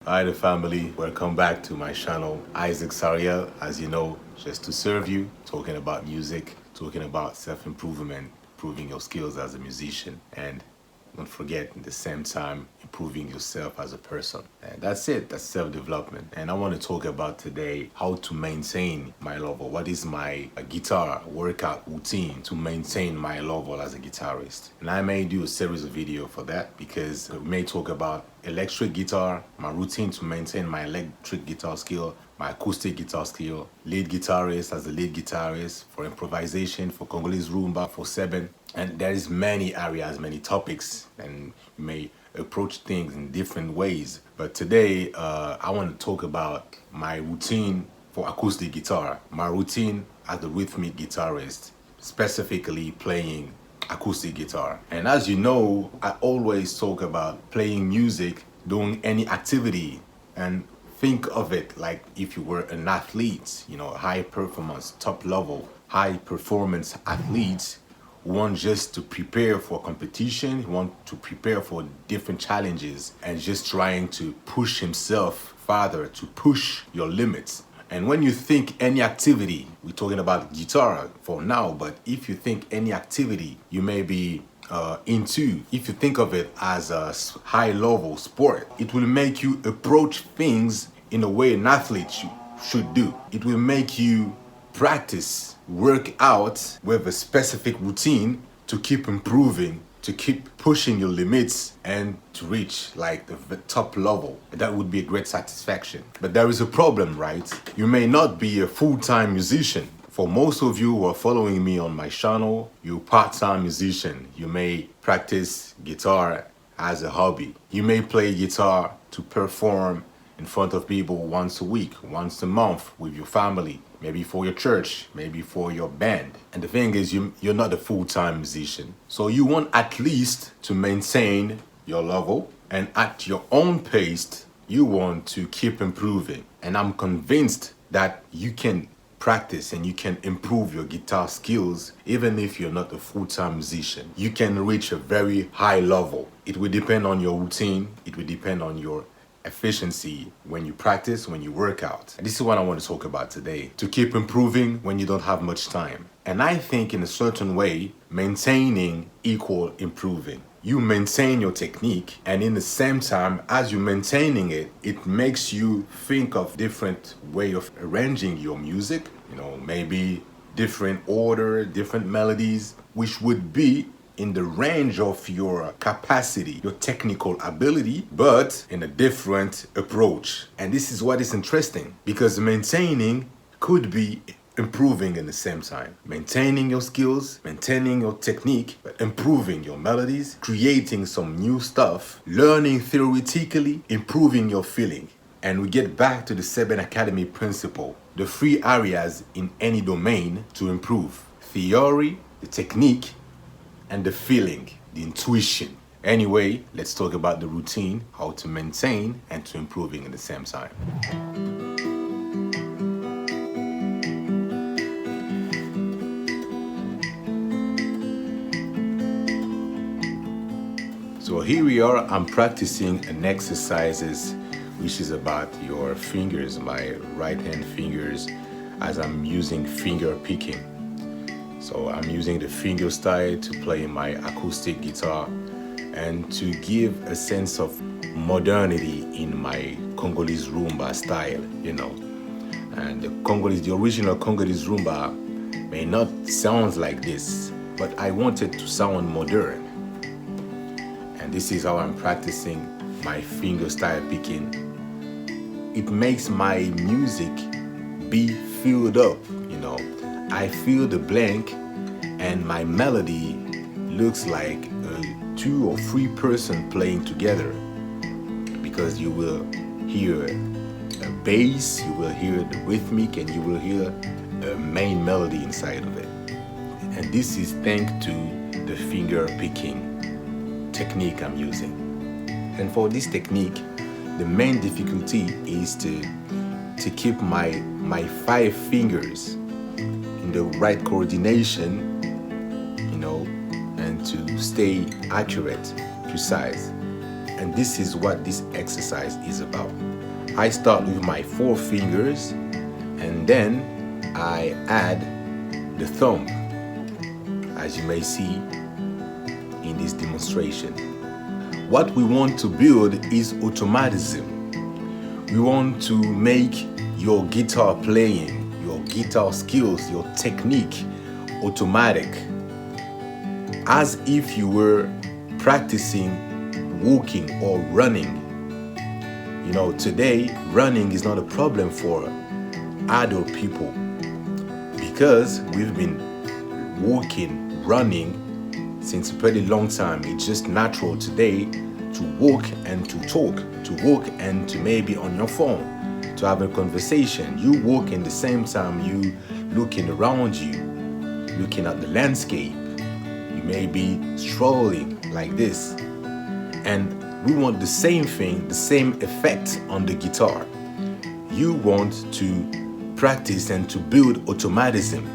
Hi the family, welcome back to my channel, Isaac Sariel. As you know, just to serve you, talking about music, talking about self-improvement, improving your skills as a musician, and don't forget at the same time improving yourself as a person. And that's it, that's self-development. And I want to talk about today how to maintain my level. What is my guitar workout routine to maintain my level as a guitarist? And I may do a series of videos for that because we may talk about electric guitar, my routine to maintain my electric guitar skill, my acoustic guitar skill, lead guitarist as a lead guitarist, for improvisation, for Congolese rumba, for seven. And there is many areas, many topics, and you may approach things in different ways. But today, I want to talk about my routine for acoustic guitar, my routine as a rhythmic guitarist, specifically playing acoustic guitar. And as you know, I always talk about playing music, doing any activity, and think of it like if you were an athlete, high performance, top level, high performance athletes who want just to prepare for competition, who want to prepare for different challenges and just trying to push himself farther, to push your limits. And when you think any activity, we're talking about guitar for now, but if you think any activity you may be into, if you think of it as a high level sport, it will make you approach things in a way an athlete should do. It will make you practice, work out with a specific routine to keep improving, to keep pushing your limits and to reach like the top level. That would be a great satisfaction. But there is a problem, right? You may not be a full-time musician. For most of you who are following me on my channel, you're part-time musician. You may practice guitar as a hobby. You may play guitar to perform in front of people once a week, once a month with your family, maybe for your church, maybe for your band. And the thing is, you're not a full-time musician. So you want at least to maintain your level, and at your own pace, you want to keep improving. And I'm convinced that you can practice and you can improve your guitar skills even if you're not a full-time musician. You can reach a very high level. It will depend on your routine. It will depend on your efficiency when you practice, when you work out. And this is what I want to talk about today. To keep improving when you don't have much time. And I think in a certain way, maintaining equal improving. You maintain your technique, and in the same time as you maintaining it, it makes you think of different way of arranging your music, maybe different order, different melodies, which would be in the range of your capacity, your technical ability, but in a different approach. And this is what is interesting, because maintaining could be improving in the same time. Maintaining your skills, maintaining your technique, but improving your melodies, creating some new stuff, learning theoretically, improving your feeling. And we get back to the 7 Academy principle, the 3 areas in any domain to improve: theory, the technique, and the feeling, the intuition. Anyway, let's talk about the routine, how to maintain and to improving at the same time. So here we are, I'm practicing an exercises which is about your fingers, my right hand fingers, as I'm using finger picking. So I'm using the Fingerstyle to play my acoustic guitar and to give a sense of modernity in my Congolese rumba style, And the original Congolese rumba may not sound like this, but I want it to sound modern. And this is how I'm practicing my Fingerstyle picking. It makes my music be filled up, I feel the blank and my melody looks like a 2 or 3 person playing together, because you will hear a bass, you will hear the rhythmic, and you will hear a main melody inside of it. And this is thanks to the finger picking technique I'm using. And for this technique, the main difficulty is to keep my 5 fingers in the right coordination, and to stay accurate, precise. And this is what this exercise is about. I start with my 4 fingers and then I add the thumb, as you may see in this demonstration. What we want to build is automatism. We want to make your guitar playing, your guitar skills, your technique automatic, as if you were practicing walking or running. You know, today running is not a problem for adult people because we've been walking, running since a pretty long time. It's just natural today to walk and to talk, to walk and to maybe on your phone, to have a conversation. You walk in the same time you looking around you, looking at the landscape. You may be strolling like this. And we want the same thing, the same effect on the guitar. You want to practice and to build automatism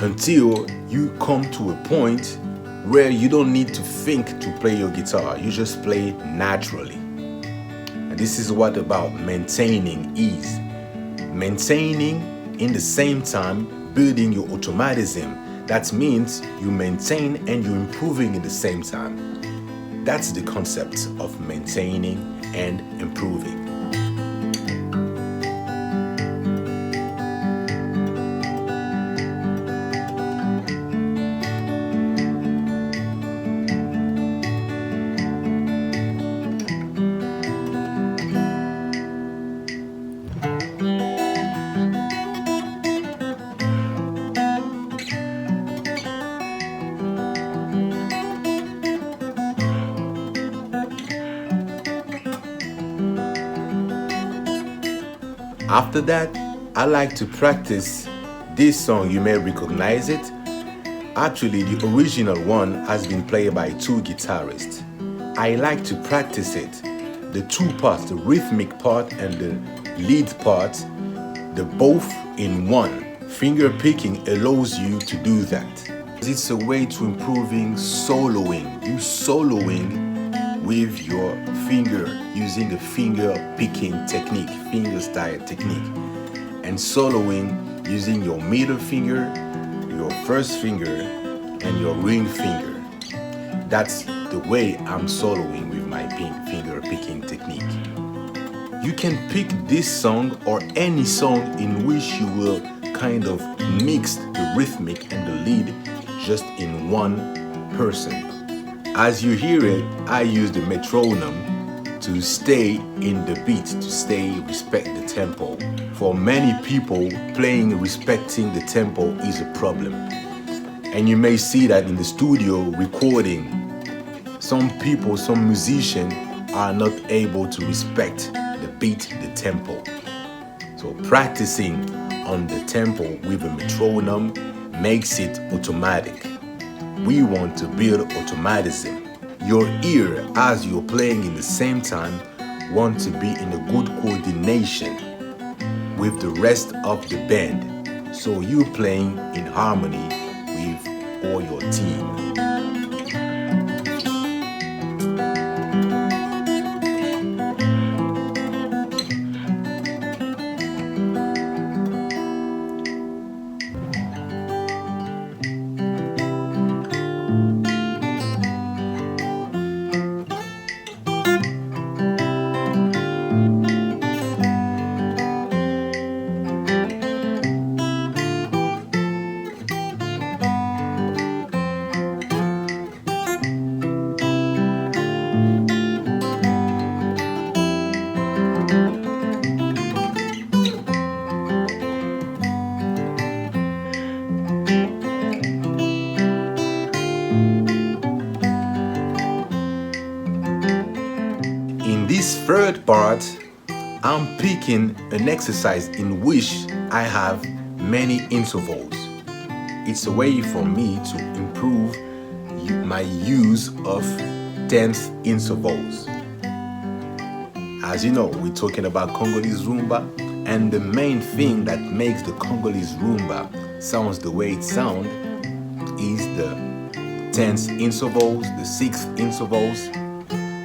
until you come to a point where you don't need to think to play your guitar. You just play naturally. And this is what about maintaining ease. Maintaining in the same time building your automatism. That means you maintain and you're improving at the same time. That's the concept of maintaining and improving. After that, I like to practice this song. You may recognize it. Actually, the original one has been played by 2 guitarists. I like to practice it. The 2 parts, the rhythmic part and the lead part, the both in one. Finger picking allows you to do that. It's a way to improving soloing. You soloing with your finger, using a finger picking technique, fingerstyle technique, and soloing using your middle finger, your first finger, and your ring finger. That's the way I'm soloing with my finger picking technique. You can pick this song or any song in which you will kind of mix the rhythmic and the lead just in one person. As you hear it, I use the metronome to stay in the beat, to respect the tempo. For many people, playing respecting the tempo is a problem. And you may see that in the studio recording. Some people, some musicians are not able to respect the beat, the tempo. So practicing on the tempo with a metronome makes it automatic. We want to build automatism. Your ear, as you're playing in the same time, want to be in a good coordination with the rest of the band. So you're playing in harmony with all your team. This third part, I'm picking an exercise in which I have many intervals. It's a way for me to improve my use of 10th intervals. As you know, we're talking about Congolese rumba, and the main thing that makes the Congolese rumba sounds the way it sounds is the 10th intervals, the 6th intervals,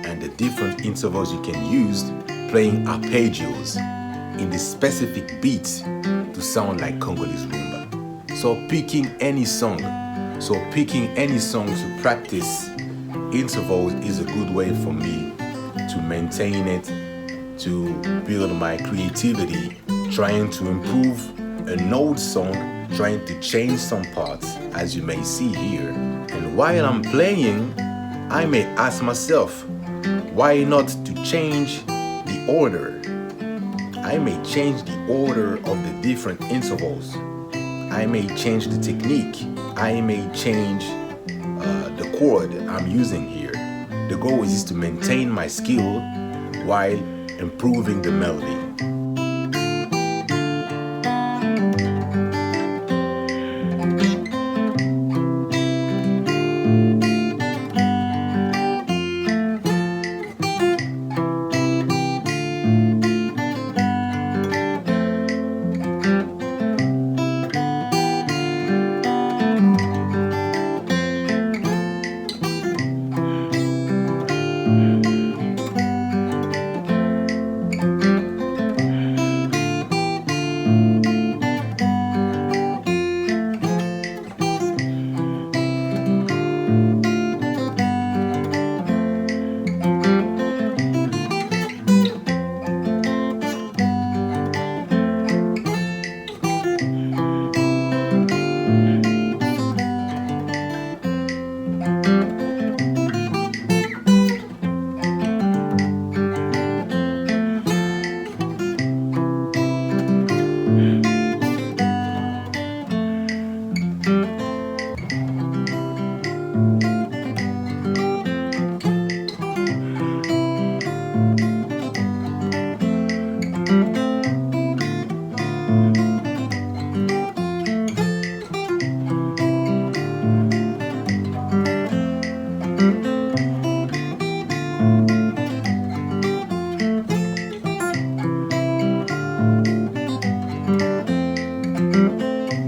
and the different intervals you can use playing arpeggios in the specific beats to sound like Congolese rumba. So picking any song to practice intervals is a good way for me to maintain it, to build my creativity, trying to improve an old song, trying to change some parts, as you may see here. And while I'm playing, I may ask myself, why not to change the order? I may change the order of the different intervals. I may change the technique. I may change the chord I'm using here. The goal is to maintain my skill while improving the melody.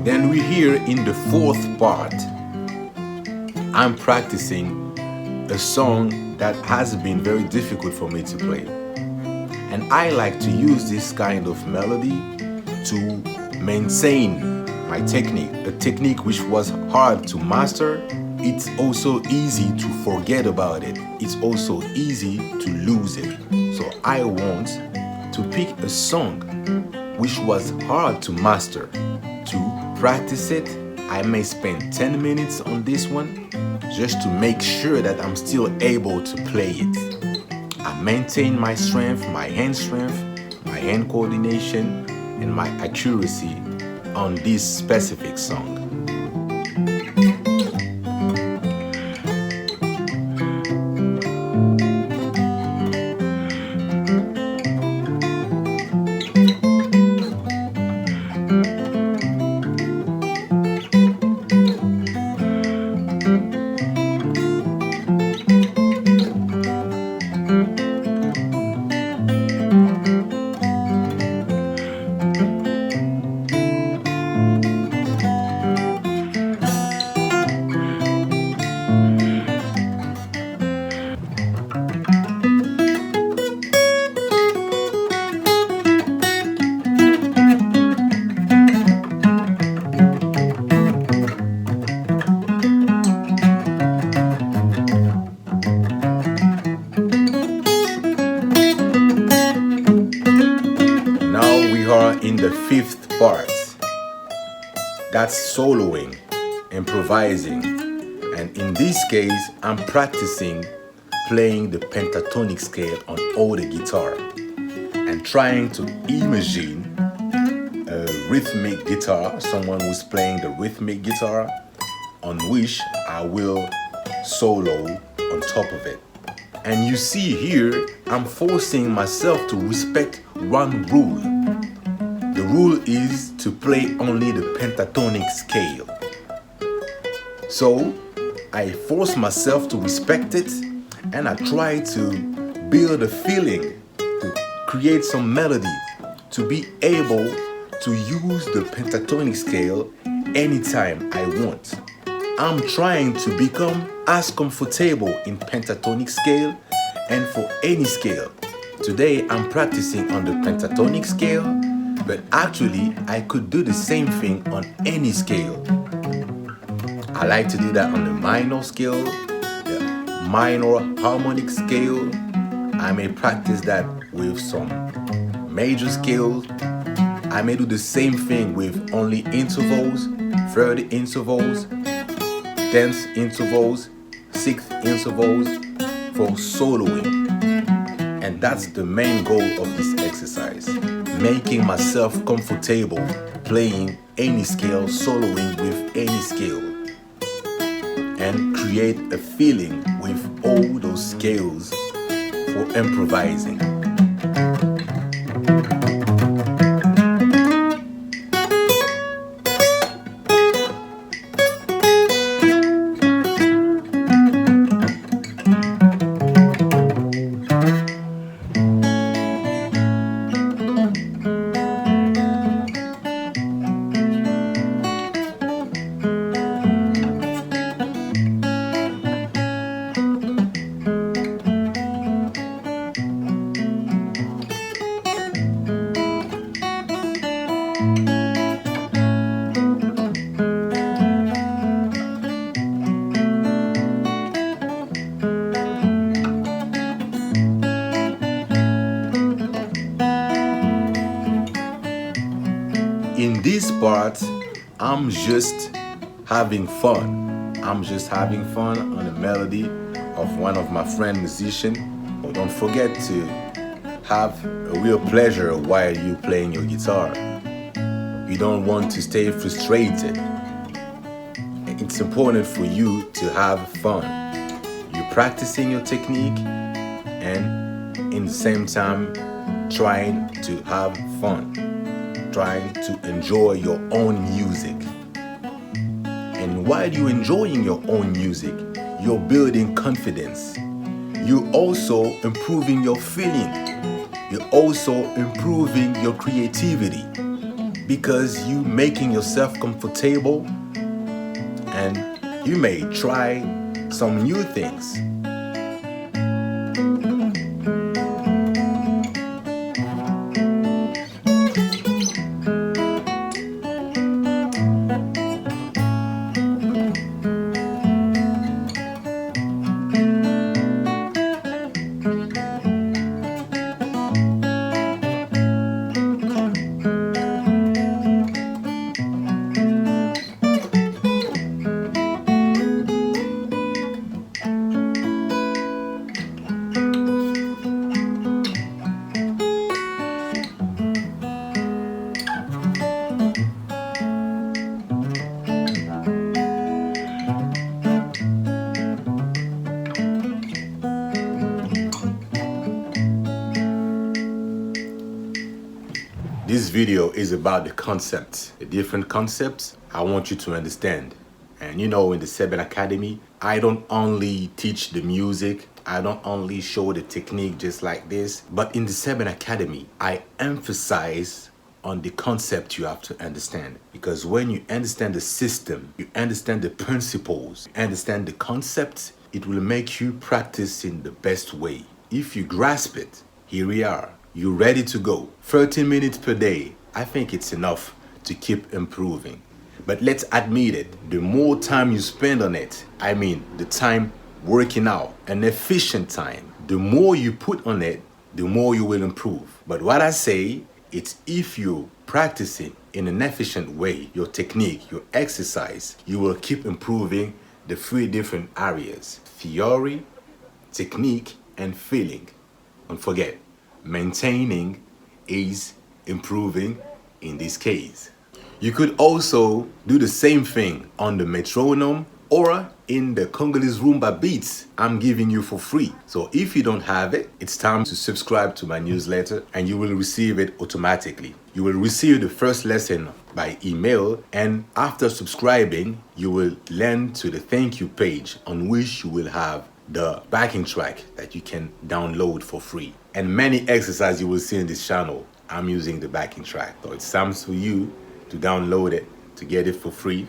Then we're here in the fourth part. I'm practicing a song that has been very difficult for me to play. And I like to use this kind of melody to maintain my technique, a technique which was hard to master. It's also easy to forget about it. It's also easy to lose it. So I want to pick a song which was hard to master. To practice it, I may spend 10 minutes on this one just to make sure that I'm still able to play it. I maintain my strength, my hand coordination, and my accuracy on this specific song. In the fifth part, that's soloing, improvising, and in this case I'm practicing playing the pentatonic scale on all the guitar and trying to imagine a rhythmic guitar, someone who's playing the rhythmic guitar on which I will solo on top of it. And you see here, I'm forcing myself to respect one rule. The rule is to play only the pentatonic scale. So I force myself to respect it, and I try to build a feeling, to create some melody, to be able to use the pentatonic scale anytime I want. I'm trying to become as comfortable in pentatonic scale and for any scale. Today I'm practicing on the pentatonic scale, but actually I could do the same thing on any scale. I like to do that on the minor scale, the minor harmonic scale. I may practice that with some major scales. I may do the same thing with only intervals, third intervals, 10th intervals, 6th intervals for soloing. And that's the main goal of this exercise. Making myself comfortable playing any scale, soloing with any scale. And create a feeling with all those scales for improvising. In this part, I'm just having fun. I'm just having fun on the melody of one of my friend musicians. But don't forget to have a real pleasure while you're playing your guitar. You don't want to stay frustrated. It's important for you to have fun. You're practicing your technique and in the same time trying to have fun. Trying to enjoy your own music. And while you're enjoying your own music, you're building confidence. You're also improving your feeling. You're also improving your creativity because you're making yourself comfortable and you may try some new things. This video is about the concepts, the different concepts I want you to understand. And you know, in the Seven Academy, I don't only teach the music, I don't only show the technique just like this, but in the Seven Academy, I emphasize on the concept you have to understand. Because when you understand the system, you understand the principles, you understand the concepts, it will make you practice in the best way. If you grasp it, here we are. You're ready to go. 13 minutes per day. I think it's enough to keep improving. But let's admit it, the more time you spend on it, I mean the time working out, an efficient time, the more you put on it, the more you will improve. But what I say, it's if you're practicing in an efficient way, your technique, your exercise, you will keep improving the three different areas: theory, technique, and feeling. Don't forget, maintaining is improving in this case. You could also do the same thing on the metronome or in the Congolese rumba beats I'm giving you for free. So if you don't have it, it's time to subscribe to my newsletter and you will receive it automatically. You will receive the first lesson by email, and after subscribing, you will land to the thank you page on which you will have the backing track that you can download for free. And many exercises you will see in this channel, I'm using the backing track. So it's time for you to download it, to get it for free.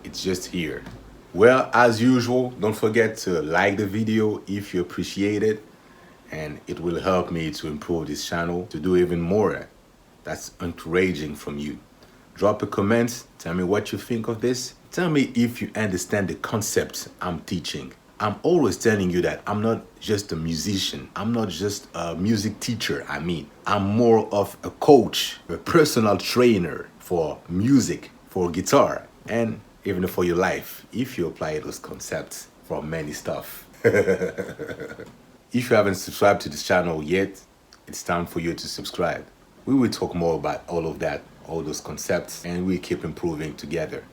It's just here. Well, as usual, don't forget to like the video if you appreciate it. and it will help me to improve this channel to do even more. That's encouraging from you. Drop a comment, tell me what you think of this. Tell me if you understand the concept I'm teaching. I'm always telling you that I'm not just a musician. I'm not just a music teacher. I'm more of a coach, a personal trainer for music, for guitar, and even for your life, if you apply those concepts for many stuff. If you haven't subscribed to this channel yet, it's time for you to subscribe. We will talk more about all of that, all those concepts, and we keep improving together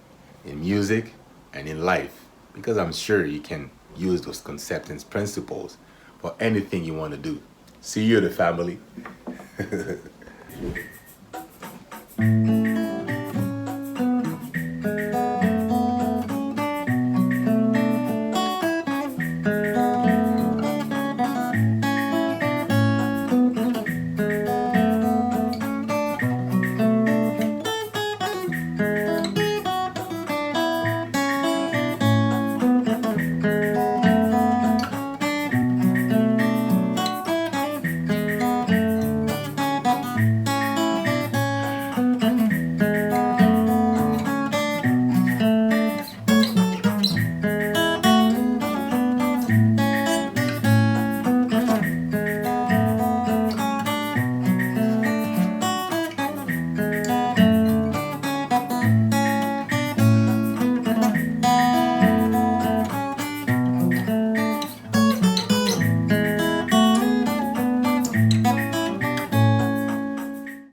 in music and in life, because I'm sure you can use those concepts and principles for anything you want to do. See you, the family.